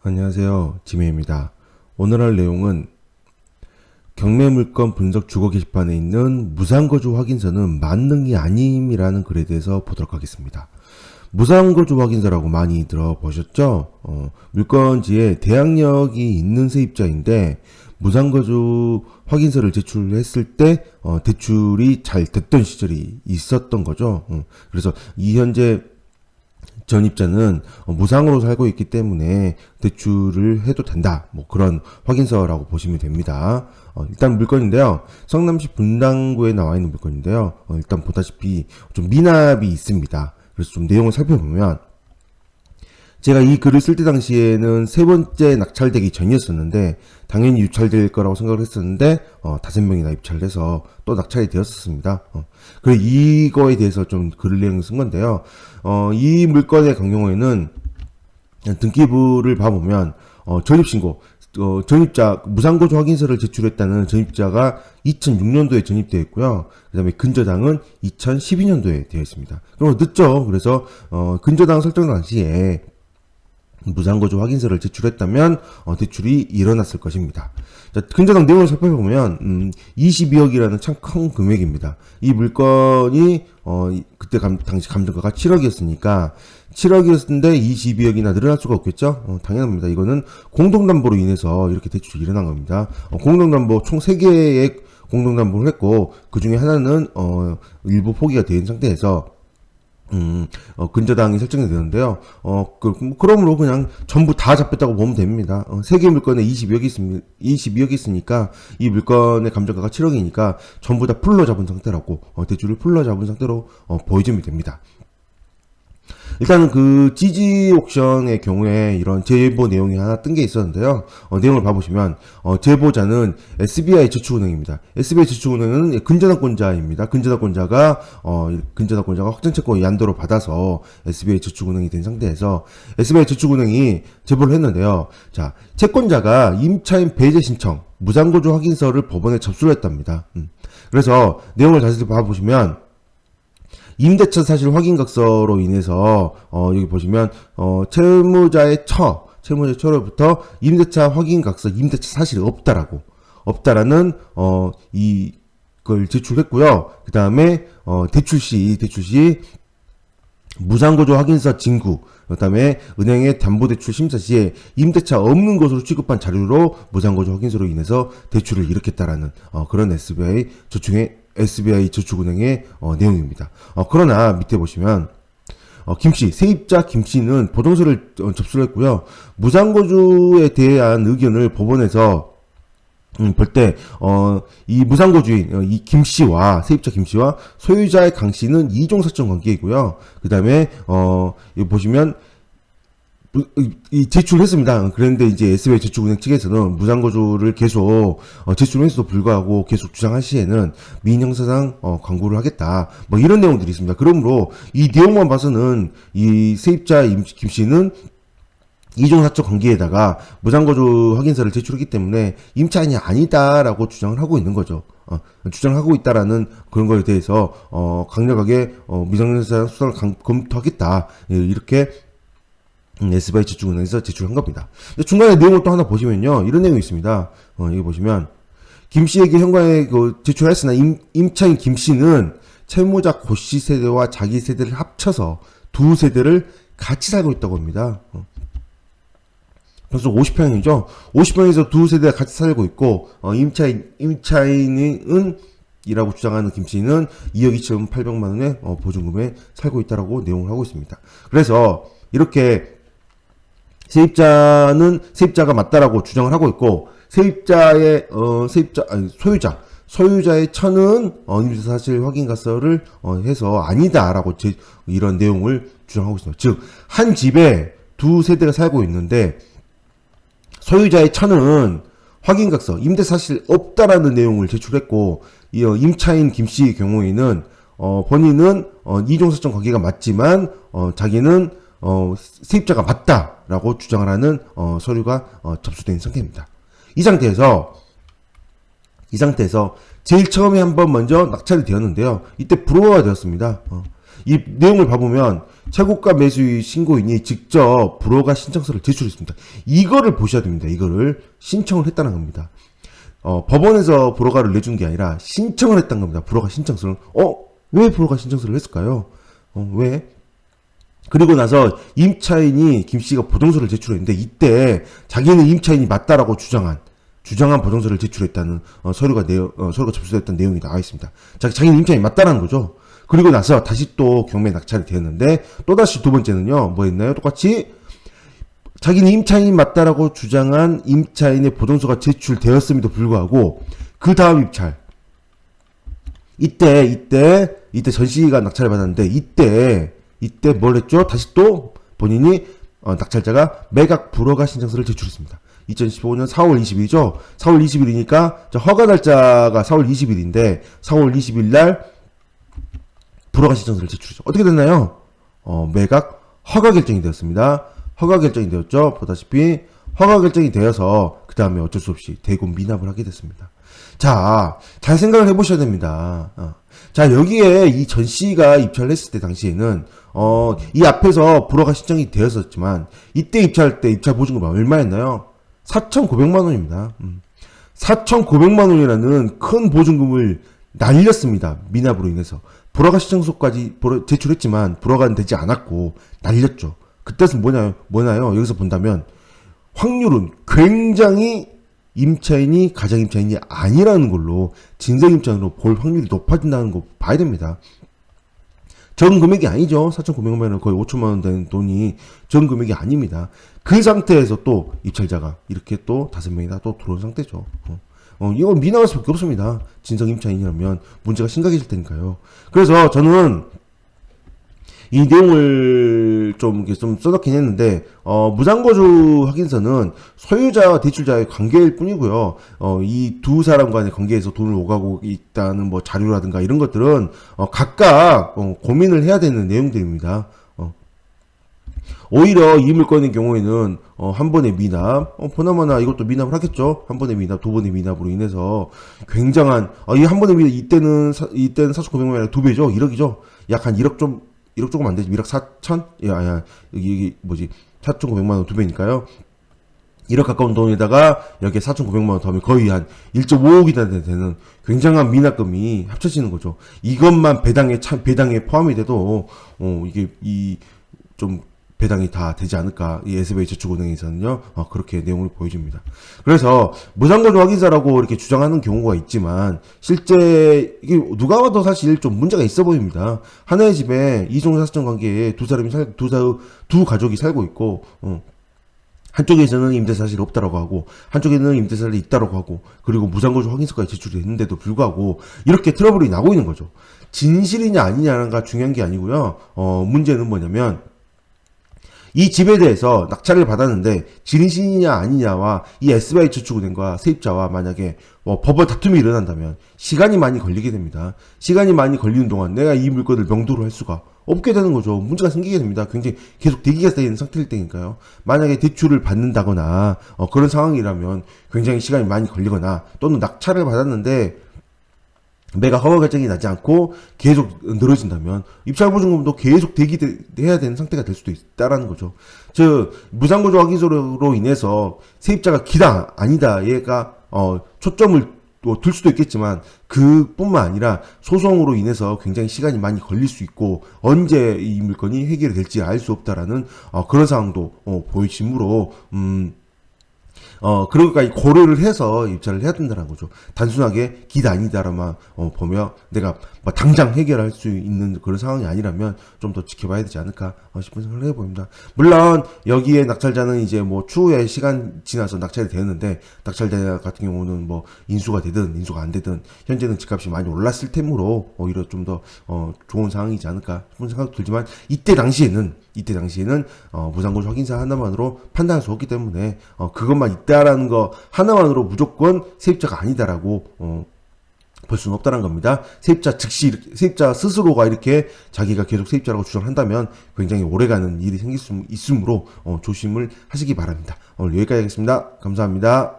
안녕하세요. 지메입니다. 오늘 할 내용은 경매물건 분석 주거 게시판에 있는 무상거주 확인서는 만능이 아님이라는 글에 대해서 보도록 하겠습니다. 무상거주 확인서라고 많이 들어보셨죠? 물건지에 대항력이 있는 세입자인데 무상거주 확인서를 제출했을 때 대출이 잘 됐던 시절이 있었던 거죠. 그래서 이 현재 전입자는 무상으로 살고 있기 때문에 대출을 해도 된다. 뭐 그런 확인서라고 보시면 됩니다. 일단 물건인데요. 성남시 분당구에 나와 있는 물건인데요. 일단 보다시피 좀 미납이 있습니다. 그래서 좀 내용을 살펴보면 제가 이 글을 쓸 때 당시에는 세 번째 낙찰되기 전이었었는데 당연히 유찰될 거라고 생각을 했었는데 5명이나 입찰돼서 또 낙찰이 되었었습니다. 그래서 이거에 대해서 좀 글을 내용을 쓴 건데요. 이 물건의 경우에는 등기부를 봐보면 전입신고 전입자 무상거주 확인서를 제출했다는 전입자가 2006년도에 전입되어 있고요. 그 다음에 근저당은 2012년도에 되어 있습니다. 그럼 늦죠. 그래서 근저당 설정 당시에 무상거주 확인서를 제출했다면 대출이 일어났을 것입니다. 자, 근저당 내용을 살펴보면 22억이라는 참 큰 금액입니다. 이 물건이 그때 당시 감정가가 7억이었으니까 7억이었는데 22억이나 늘어날 수가 없겠죠? 당연합니다. 이거는 공동담보로 인해서 이렇게 대출이 일어난 겁니다. 공동담보 총 3개의 공동담보를 했고 그 중에 하나는 일부 포기가 된 상태에서 근저당이 설정이 되는데요. 그러므로 그냥 전부 다 잡혔다고 보면 됩니다. 세개 물건에 22억이 있으니까 이 물건의 감정가가 7억이니까 전부 다 풀로 잡은 상태라고, 대출을 풀로 잡은 상태로 보여주면 됩니다. 일단은 그 지지 옥션의 경우에 이런 제보 내용이 하나 뜬 게 있었는데요. 내용을 봐보시면 제보자는 SBI 저축은행입니다. SBI 저축은행은 근저당권자입니다. 근저당권자가 확정채권 양도로 받아서 SBI 저축은행이 된 상태에서 SBI 저축은행이 제보를 했는데요. 자, 채권자가 임차인 배제 신청 무상거주 확인서를 법원에 접수를 했답니다. 그래서 내용을 자세히 봐보시면 임대차 사실 확인각서로 인해서 여기 보시면 채무자의 처로부터 임대차 확인각서 임대차 사실이 없다라는 이걸 제출했고요. 그 다음에 대출 시 무상거주 확인서 징구, 그 다음에 은행의 담보대출 심사 시에 임대차 없는 것으로 취급한 자료로 무상거주 확인서로 인해서 대출을 일으켰다라는 그런 SBI 저축은행의 내용입니다. 그러나 밑에 보시면 김씨, 세입자 김씨는 보동서를 접수를 했고요. 무상거주에 대한 의견을 법원에서 볼 때 이 무상거주인 이 김씨와 세입자 김씨와 소유자의 강씨는 이종사적 관계이고요. 그 다음에 여기 보시면 제출했습니다. 그런데 이제 SBI 저축은행 측에서는 무상거주를 계속 제출했음에도 불구하고 계속 주장할 시에는 민형사상 광고를 하겠다. 뭐 이런 내용들이 있습니다. 그러므로 이 내용만 봐서는 이 세입자 김씨는 이종사적 관계에다가 무상거주 확인서를 제출했기 때문에 임차인이 아니다라고 주장을 하고 있는 거죠. 주장하고 있다라는 그런 거에 대해서 강력하게 미성년자 수사를 검토하겠다. 이렇게 SBI 저축은행에서 제출한 겁니다. 중간에 내용을 또 하나 보시면요. 이런 내용이 있습니다. 여기 보시면 김씨에게 현관에 제출했으나 임차인 김씨는 채무자 고씨 세대와 자기 세대를 합쳐서 두 세대를 같이 살고 있다고 합니다. 평소 50평이죠. 50평에서 두 세대가 같이 살고 있고 임차인은 이라고 주장하는 김씨는 2억 2,800만 원의 보증금에 살고 있다라고 내용을 하고 있습니다. 그래서 이렇게 세입자가 맞다라고 주장을 하고 있고 소유자의 처는 임대차 사실 확인가서를 해서 아니다라고 이런 내용을 주장하고 있습니다. 즉 한 집에 두 세대가 살고 있는데 소유자의 처는 확인각서 임대 사실 없다라는 내용을 제출했고 임차인 김씨의 경우에는 본인은 이종사적 관계가 맞지만 자기는 세입자가 맞다라고 주장을 하는 서류가 접수된 상태입니다. 이 상태에서 제일 처음에 한번 먼저 낙찰이 되었는데요. 이때 불허가 되었습니다. 이 내용을 봐보면 최고가 매수의 신고인이 직접 불허가 신청서를 제출했습니다. 이거를 보셔야 됩니다. 이거를 신청을 했다는 겁니다. 법원에서 불허가를 내준 게 아니라 신청을 했다는 겁니다. 불허가 신청서를. 왜 불허가 신청서를 했을까요? 왜? 그리고 나서 임차인이 김씨가 보증서를 제출했는데 이때 자기는 임차인이 맞다라고 주장한 보증서를 제출했다는 서류가 접수됐던 내용이 나와 있습니다. 자기는 임차인이 맞다라는 거죠. 그리고 나서 다시 또 경매 낙찰이 되었는데 또다시 두 번째는요. 뭐 했나요? 똑같이 자기는 임차인이 맞다라고 주장한 임차인의 보증서가 제출되었음에도 불구하고 그 다음 입찰 이때 전시가 낙찰을 받았는데 이때 뭘 했죠? 다시 또 본인이 낙찰자가 매각 불허가 신청서를 제출했습니다. 2015년 4월 20일이죠. 4월 20일이니까 허가 날짜가 4월 20일인데 4월 20일 날 불허가 신청서를 제출했죠. 어떻게 됐나요? 매각 허가 결정이 되었습니다. 허가 결정이 되었죠. 보다시피 허가 결정이 되어서 그 다음에 어쩔 수 없이 대금 미납을 하게 됐습니다. 자, 잘 생각을 해보셔야 됩니다. 자, 여기에 이 전 씨가 입찰을 했을 때 당시에는 이 앞에서 불허가 신청이 되었었지만 이때 입찰할 때 입찰 보증금이 얼마였나요? 4,900만 원입니다. 4,900만 원이라는 큰 보증금을 날렸습니다. 미납으로 인해서. 불허가 신청서까지 제출했지만 불허가 되지 않았고 날렸죠. 그때는 뭐나요? 여기서 본다면 확률은 굉장히 임차인이 가장임차인이 아니라는 걸로 진성임차인으로 볼 확률이 높아진다는 거 봐야 됩니다. 전 금액이 아니죠. 4,900만 원 거의 5천만 원 되는 돈이 전 금액이 아닙니다. 그 상태에서 또 입찰자가 이렇게 또 5명이나 또 들어온 상태죠. 이건 미나갈 수밖에 없습니다. 진성임차인이라면 문제가 심각해질 테니까요. 그래서 저는 이 내용을 좀 써놓긴 했는데, 무상거주 확인서는 소유자와 대출자의 관계일 뿐이고요. 이 두 사람 간의 관계에서 돈을 오가고 있다는 뭐 자료라든가 이런 것들은, 각각, 고민을 해야 되는 내용들입니다. 오히려 이 물건의 경우에는 한 번의 미납, 보나마나 이것도 미납을 하겠죠. 한 번의 미납, 두 번의 미납으로 인해서 굉장한 이 한 번의 미납 이때는 4,900만 원이 2배죠. 1억이죠. 약 한 1억 조금 안 되지. 1억 4천? 이게 뭐지? 4,900만 원 2배니까요. 1억 가까운 돈에다가 여기에 4,900만 원 더하면 거의 한 1.5억이나 되는 굉장한 미납금이 합쳐지는 거죠. 이것만 배당에 포함이 돼도 이게 좀 배당이 다 되지 않을까. 이 SBH저축은행에서는요, 그렇게 내용을 보여줍니다. 그래서, 무상거주 확인서라고 이렇게 주장하는 경우가 있지만, 실제, 이게 누가 봐도 사실 좀 문제가 있어 보입니다. 하나의 집에 이종사촌 관계에 두 가족이 살고 있고, 한쪽에서는 임대사실이 없다라고 하고, 한쪽에는 임대사실이 있다라고 하고, 그리고 무상거주 확인서까지 제출이 됐는데도 불구하고, 이렇게 트러블이 나고 있는 거죠. 진실이냐 아니냐가 중요한 게 아니고요, 문제는 뭐냐면, 이 집에 대해서 낙찰을 받았는데 진실이냐 아니냐와 이 SBH저축은행과 세입자와 만약에 법원 다툼이 일어난다면 시간이 많이 걸리게 됩니다. 시간이 많이 걸리는 동안 내가 이 물건을 명도로 할 수가 없게 되는 거죠. 문제가 생기게 됩니다. 굉장히 계속 대기가 되는 상태일 때니까요. 만약에 대출을 받는다거나 그런 상황이라면 굉장히 시간이 많이 걸리거나 또는 낙찰을 받았는데 매각 허가 결정이 나지 않고 계속 늘어진다면 입찰보증금도 계속 대기해야 되는 상태가 될 수도 있다라는 거죠. 즉 무상거주 확인서로 인해서 세입자가 기다 아니다 얘가 초점을 둘 수도 있겠지만 그뿐만 아니라 소송으로 인해서 굉장히 시간이 많이 걸릴 수 있고 언제 이 물건이 해결이 될지 알 수 없다라는 그런 상황도 보이시므로 그러니까 고려를 해서 입찰을 해야 된다는 거죠. 단순하게 기다 아니다라만 보면 내가 뭐 당장 해결할 수 있는 그런 상황이 아니라면 좀 더 지켜봐야 되지 않을까 싶은 생각을 해봅니다. 물론 여기에 낙찰자는 이제 뭐 추후에 시간 지나서 낙찰이 되었는데 낙찰자 같은 경우는 뭐 인수가 되든 인수가 안 되든 현재는 집값이 많이 올랐을 테므로 오히려 좀 더 좋은 상황이지 않을까 싶은 생각도 들지만 이때 당시에는 무상거주 확인서 하나만으로 판단할 수 없기 때문에 그것만 있다라는 거 하나만으로 무조건 세입자가 아니다라고 볼 수는 없다는 겁니다. 세입자 스스로가 이렇게 자기가 계속 세입자라고 주장한다면 굉장히 오래가는 일이 생길 수 있으므로 조심을 하시기 바랍니다. 오늘 여기까지 하겠습니다. 감사합니다.